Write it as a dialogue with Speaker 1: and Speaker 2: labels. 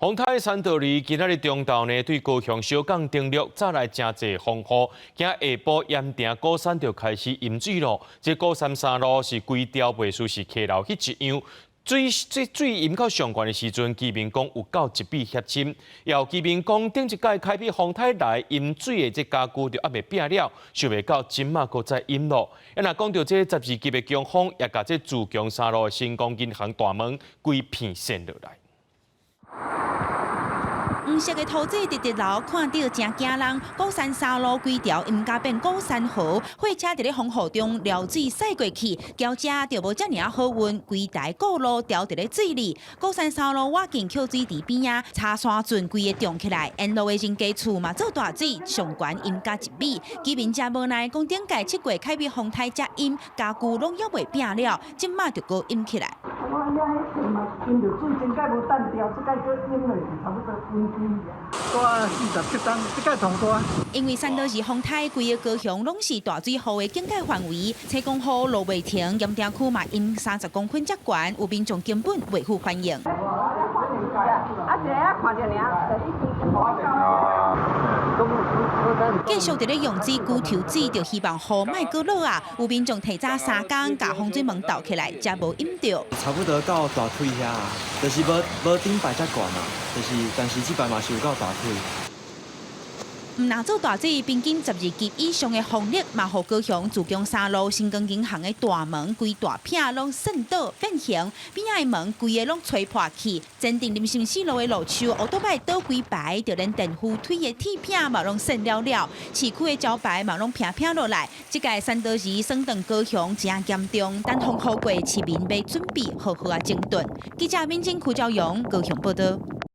Speaker 1: 洪泰三道里今仔日中昼呢，对高雄小港登陆，再来真侪风雨。今下晡盐埕高山就开始淹水咯。这高山山路是规条袂输是溪流迄一样。水淹到上悬的时阵，居民讲有到1米血深。有居民讲，顶一届开辟洪泰来淹水的这家具就还未拼了，想袂到今嘛搁再淹咯。若讲到这12级的强风，也甲这自强山路的新光银行大门规片陷落来。
Speaker 2: 黄色的土质直直流，看到真惊人。高山山路规条淹甲变高山河，火车伫咧风雨中撩水驶过去，轿车就无遮尔好运，规台公路掉伫咧水里。高山山路挖进扣水池边啊，茶山圳规个涨起来，沿路的人家厝嘛做大水，上悬淹甲1米。居民家无奈，讲顶届7月开辟洪泰遮淹，家具拢还未拼了，即马就搁淹起来。
Speaker 3: 我遐迄阵嘛淹着水，真解无等掉，即届搁淹落去，差不多淹天呀。大47担，即届上大。
Speaker 2: 因为三道是洪泰，规个高雄拢是大水河的警戒范围，车公雨落袂停，盐埕区嘛淹30公分遮悬，有民众根本袂赴欢迎。
Speaker 3: 啊，一个啊看着尔，
Speaker 2: 继续伫咧用水固抽水，就希望雨莫搁落啊！有民众提早3天，甲风水门倒起来，才无淹着。
Speaker 4: 差不多到大腿遐，就是无顶摆遮悬啊，但是即摆嘛是有到大腿。
Speaker 2: 唔拿做大水，平均12级以上的风力，嘛，互高雄自强山路新光银行的大门规大片拢渗倒变形，边仔的门规个拢吹破去。坚定林新四路的路树，乌多摆倒几排，就连电扶梯的铁片嘛拢渗了了，市区的招牌嘛拢平平落来。这届三道鱼升等高雄真严重，但风雨过，市民要准备好好啊整顿。记者民警胡兆勇高雄报道。